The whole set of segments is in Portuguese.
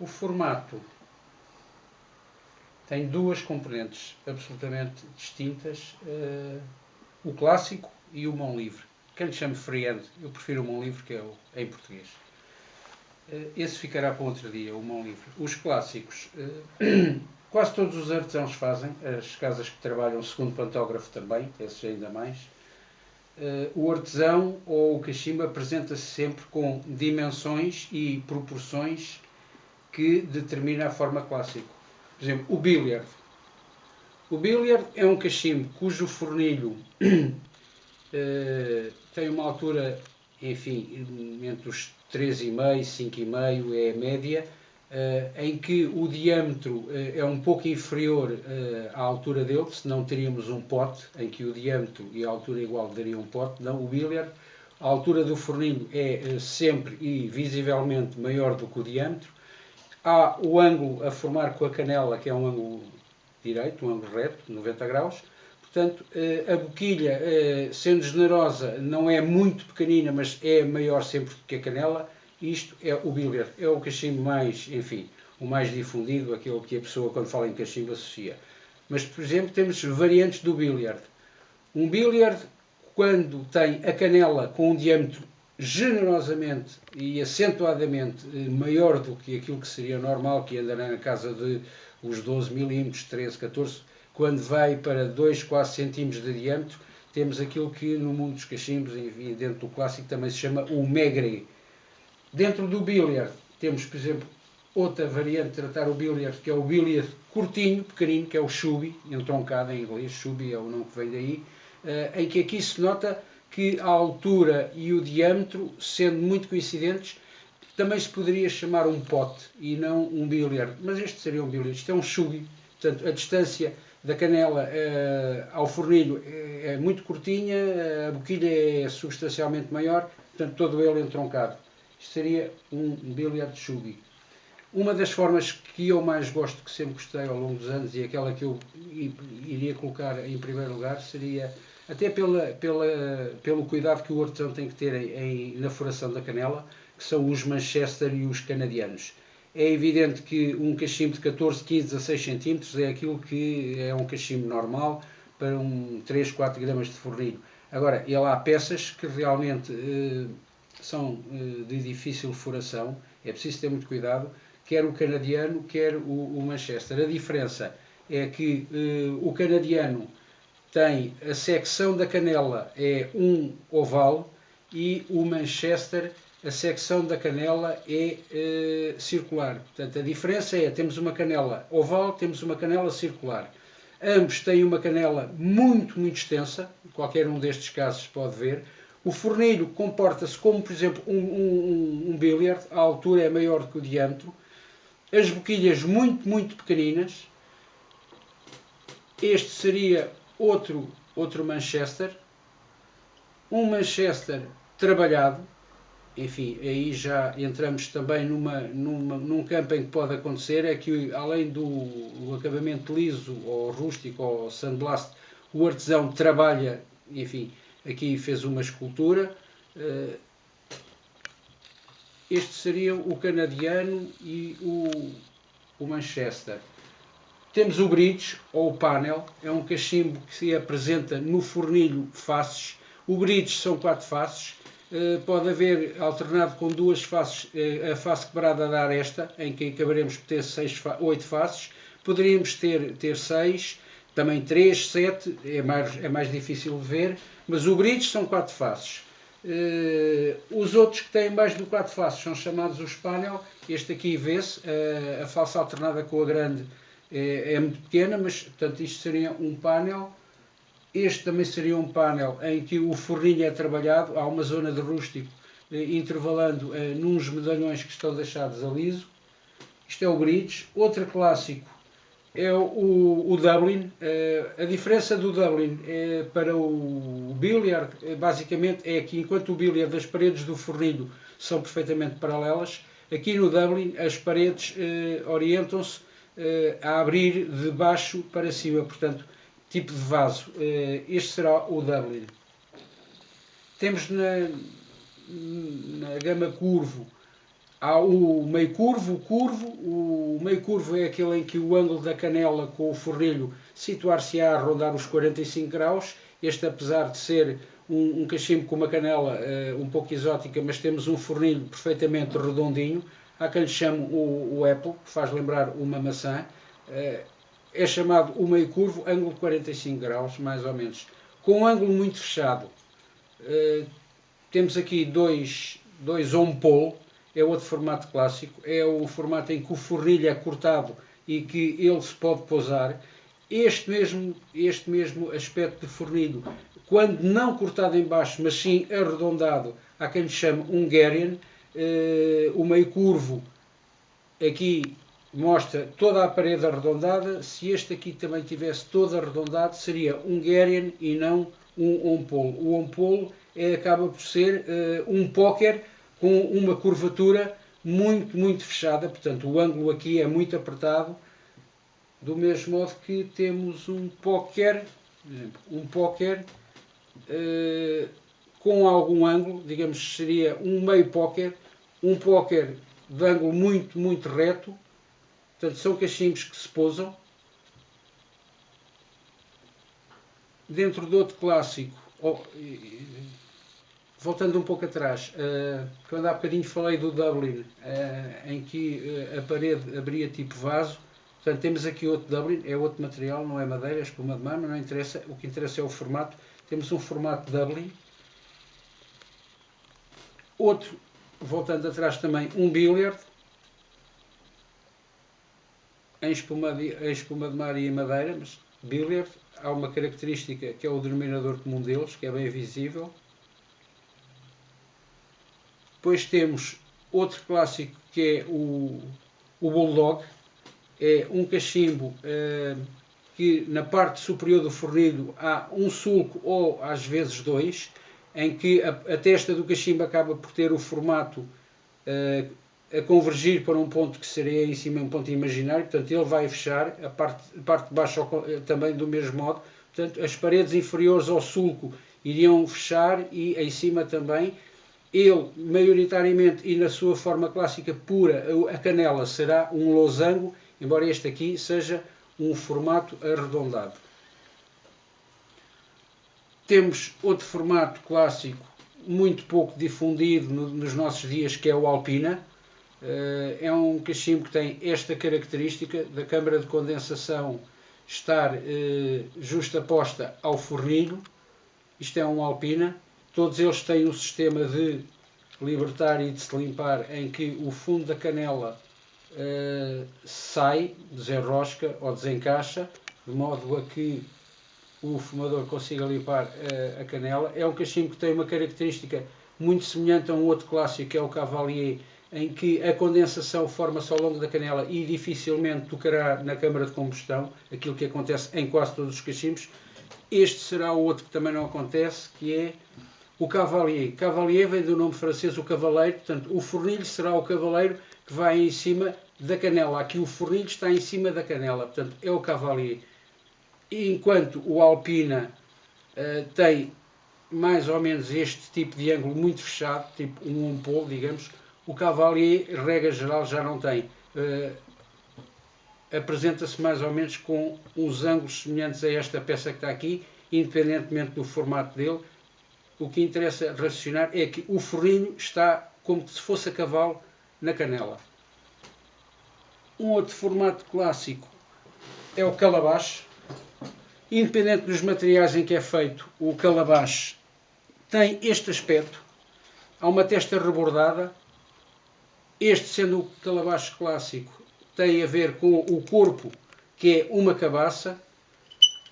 O formato tem duas componentes absolutamente distintas, o clássico e o mão livre. Quem lhe chama freehand, eu prefiro o mão livre, que é em português. Esse ficará para outro dia, o mão livre. Os clássicos, quase todos os artesãos fazem, as casas que trabalham segundo pantógrafo também, esses ainda mais. O artesão ou o cachimbo apresenta-se sempre com dimensões e proporções que determina a forma clássica. Por exemplo, o billiard. O billiard é um cachimbo cujo fornilho tem uma altura, enfim, entre os 3,5 e 5,5 é a média, em que o diâmetro é um pouco inferior à altura dele, senão teríamos um pote, em que o diâmetro e a altura igual daria um pote. Não, o billiard, a altura do fornilho é sempre e visivelmente maior do que o diâmetro. Há o ângulo a formar com a canela, que é um ângulo direito, um ângulo reto, 90 graus. Portanto, a boquilha, sendo generosa, não é muito pequenina, mas é maior sempre que a canela. Isto é o billiard, é o cachimbo mais, enfim, o mais difundido, aquele que a pessoa, quando fala em cachimbo, associa. Mas, por exemplo, temos variantes do billiard. Um billiard, quando tem a canela com um diâmetro generosamente e acentuadamente maior do que aquilo que seria normal, que andará na casa de os 12 milímetros, 13, 14, quando vai para 2, quase centímetros de diâmetro, temos aquilo que no mundo dos cachimbos e dentro do clássico também se chama o maigret. Dentro do billiard temos, por exemplo, outra variante de tratar o billiard, que é o billiard curtinho, pequenino, que é o chubby, entroncado em inglês, chubby é o nome que vem daí, em que aqui se nota que a altura e o diâmetro, sendo muito coincidentes, também se poderia chamar um pote e não um billiard, mas este seria um billiard, isto é um chubby, portanto a distância da canela ao fornilho é muito curtinha, a boquilha é substancialmente maior, portanto todo ele entroncado. Isto seria um billiard chubby. Uma das formas que eu mais gosto, que sempre gostei ao longo dos anos, e aquela que eu iria colocar em primeiro lugar, seria, até pelo cuidado que o artesão tem que ter na furação da canela, que são os Manchester e os canadianos. É evidente que um cachimbo de 14, 15, 16 cm é aquilo que é um cachimbo normal para 3, 4 gramas de fornilho. Agora, há peças que realmente são de difícil furação, é preciso ter muito cuidado, quer o canadiano, quer o Manchester. A diferença é que o canadiano tem a secção da canela é um oval e o Manchester a secção da canela é circular. Portanto, a diferença é, temos uma canela oval, temos uma canela circular. Ambos têm uma canela muito, muito extensa, qualquer um destes casos pode ver. O fornilho comporta-se como, por exemplo, um billiard, a altura é maior do que o diâmetro. As boquilhas muito, muito pequeninas. Este seria outro Manchester. Um Manchester trabalhado. Enfim, aí já entramos também num campo em que pode acontecer, é que além do acabamento liso ou rústico ou sandblast, o artesão trabalha, enfim, aqui fez uma escultura. Este seria o canadiano e o Manchester. Temos o bridge, ou o panel, é um cachimbo que se apresenta no fornilho faces. O bridge são 4 faces. Pode haver alternado com 2 faces, a face quebrada da aresta, em que acabaremos por ter 8 faces. Poderíamos ter 6, também 3, 7, é mais difícil de ver, mas o bridge são 4 faces. Os outros que têm mais de 4 faces são chamados os panel. Este aqui vê-se, a face alternada com a grande é muito pequena, mas portanto isto seria um panel. Este também seria um panel em que o fornilho é trabalhado, há uma zona de rústico intervalando nos medalhões que estão deixados a liso. Isto é o bridge. Outro clássico é o Dublin. A diferença do Dublin para o billiard basicamente é que enquanto o billiard as paredes do fornilho são perfeitamente paralelas, aqui no Dublin as paredes orientam-se a abrir de baixo para cima, portanto tipo de vaso. Este será o Dublin. Temos na gama curvo Há o meio curvo, o curvo. O meio curvo é aquele em que o ângulo da canela com o fornilho situar-se-á a rondar os 45 graus. Este, apesar de ser um cachimbo com uma canela um pouco exótica, mas temos um fornilho perfeitamente redondinho. Há quem lhe chame o apple, que faz lembrar uma maçã. É chamado o meio curvo, ângulo de 45 graus, mais ou menos. Com um ângulo muito fechado. Temos aqui dois on-pole, é outro formato clássico, é o formato em que o fornilho é cortado e que ele se pode pousar. Este mesmo aspecto de fornilho, quando não cortado em baixo, mas sim arredondado, há quem lhe chame Hungarian. O meio curvo aqui mostra toda a parede arredondada. Se este aqui também tivesse todo arredondado, seria Hungarian e não um on-pole. O on-pole acaba por ser um póquer com uma curvatura muito fechada, portanto o ângulo aqui é muito apertado, do mesmo modo que temos um póquer, com algum ângulo, digamos seria um meio póquer, um póquer de ângulo muito reto. Portanto, são cachimbos que se pousam. Dentro do outro clássico, voltando um pouco atrás, quando há bocadinho falei do Dublin, em que a parede abria tipo vaso, portanto temos aqui outro Dublin, é outro material, não é madeira, é espuma de mar, mas não interessa, o que interessa é o formato. Temos um formato Dublin. Outro, voltando atrás também, um Billiard, em espuma de mar e em madeira, mas Billiard. Há uma característica que é o denominador comum deles, que é bem visível. Depois temos outro clássico que é o Bulldog. É um cachimbo que na parte superior do fornilho há um sulco ou às vezes dois, em que a testa do cachimbo acaba por ter o formato a convergir para um ponto que seria em cima um ponto imaginário, portanto ele vai fechar, a parte de baixo também do mesmo modo, portanto as paredes inferiores ao sulco iriam fechar e em cima também. Ele, maioritariamente e na sua forma clássica pura, a canela será um losango, embora este aqui seja um formato arredondado. Temos outro formato clássico, muito pouco difundido nos nossos dias, que é o Alpina. É um cachimbo que tem esta característica da câmara de condensação estar justaposta ao fornilho. Isto é um Alpina. Todos eles têm um sistema de libertar e de se limpar, em que o fundo da canela sai, desenrosca ou desencaixa, de modo a que o fumador consiga limpar a canela. É um cachimbo que tem uma característica muito semelhante a um outro clássico, que é o Cavalier, em que a condensação forma-se ao longo da canela e dificilmente tocará na câmara de combustão, aquilo que acontece em quase todos os cachimbos. Este será o outro que também não acontece, que é o Cavalier. Cavalier vem do nome francês, o cavaleiro, portanto o fornilho será o cavaleiro que vai em cima da canela. Aqui o fornilho está em cima da canela, portanto é o Cavalier. E enquanto o Alpina tem mais ou menos este tipo de ângulo muito fechado, tipo um on-pole, digamos, o Cavalier, regra geral, já não tem. Apresenta-se mais ou menos com uns ângulos semelhantes a esta peça que está aqui, independentemente do formato dele. O que interessa raciocinar é que o forrinho está como se fosse a cavalo na canela. Um outro formato clássico é o calabash. Independente dos materiais em que é feito, o calabash tem este aspecto. Há uma testa rebordada. Este, sendo o calabash clássico, tem a ver com o corpo, que é uma cabaça,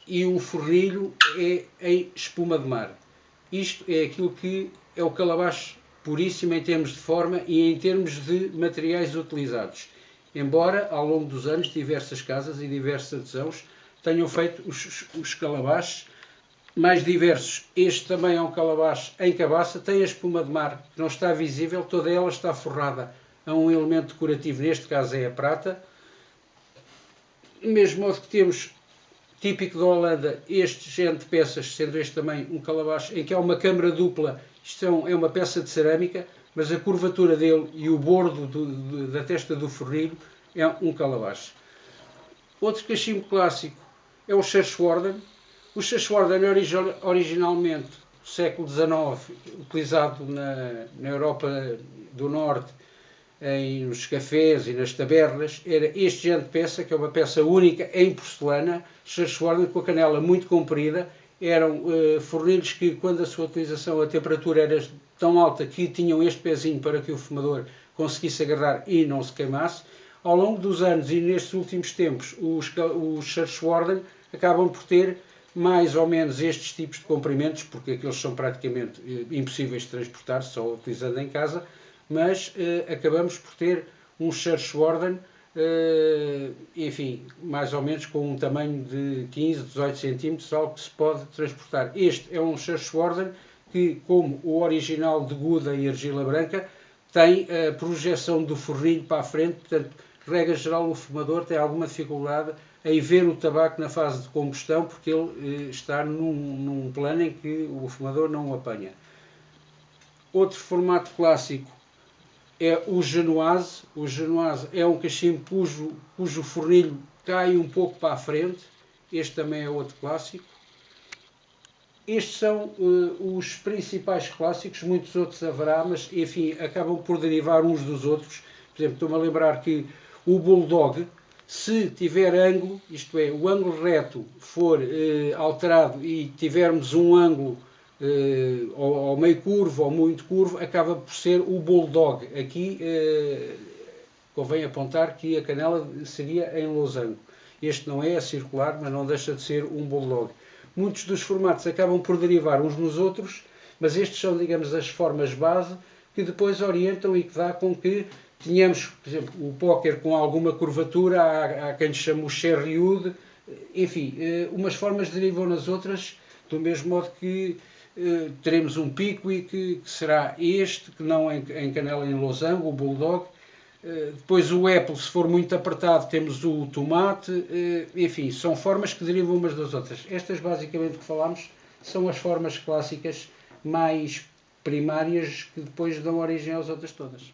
e o fornilho é em espuma de mar. Isto é aquilo que é o calabash puríssimo em termos de forma e em termos de materiais utilizados. Embora, ao longo dos anos, diversas casas e diversos artesãos tenham feito os calabachos mais diversos. Este também é um calabash em cabaça, tem a espuma de mar, que não está visível, toda ela está forrada a um elemento decorativo, neste caso é a prata. Do mesmo modo que temos, típico da Holanda, este género de peças, sendo este também um calabash em que há uma câmara dupla, Isto é uma peça de cerâmica, mas a curvatura dele e o bordo da testa do fornilho é um calabash. Outro cachimbo clássico é o Churchwarden. O Churchwarden é originalmente do século XIX, utilizado na Europa do Norte, nos cafés e nas tabernas. Era este género de peça, que é uma peça única em porcelana, Churchwarden, com a canela muito comprida. Eram fornilhos que, quando a sua utilização, a temperatura era tão alta que tinham este pezinho para que o fumador conseguisse agarrar e não se queimasse. Ao longo dos anos e nestes últimos tempos, os Churchwarden acabam por ter mais ou menos estes tipos de comprimentos, porque aqueles são praticamente impossíveis de transportar, só utilizando em casa, mas acabamos por ter um Churchwarden, enfim, mais ou menos com um tamanho de 15, 18 cm, algo que se pode transportar. Este é um Churchwarden que, como o original de Guda e argila branca, tem a projeção do fornilho para a frente, portanto, regra geral, o fumador tem alguma dificuldade em ver o tabaco na fase de combustão, porque ele está num plano em que o fumador não o apanha. Outro formato clássico é o Genoise. O Genoise é um cachimbo cujo fornilho cai um pouco para a frente. Este também é outro clássico. Estes são os principais clássicos, muitos outros haverá, mas enfim, acabam por derivar uns dos outros. Por exemplo, estou-me a lembrar que o Bulldog, se tiver ângulo, isto é, o ângulo reto for alterado e tivermos um ângulo ou meio curvo ou muito curvo, acaba por ser o Bulldog. Aqui convém apontar que a canela seria em losango. Este não é circular, mas não deixa de ser um Bulldog. Muitos dos formatos acabam por derivar uns nos outros, mas estes são, digamos, as formas base que depois orientam e que dá com que tenhamos, por exemplo, o póquer com alguma curvatura, há quem lhe chame o Sherrywood, enfim, umas formas derivam nas outras, do mesmo modo que teremos um Pickwick, que será este, que não em canela em losango, o Bulldog. Depois o Apple, se for muito apertado, temos o tomate, enfim, são formas que derivam umas das outras. Estas, basicamente, que falámos, são as formas clássicas mais primárias que depois dão origem às outras todas.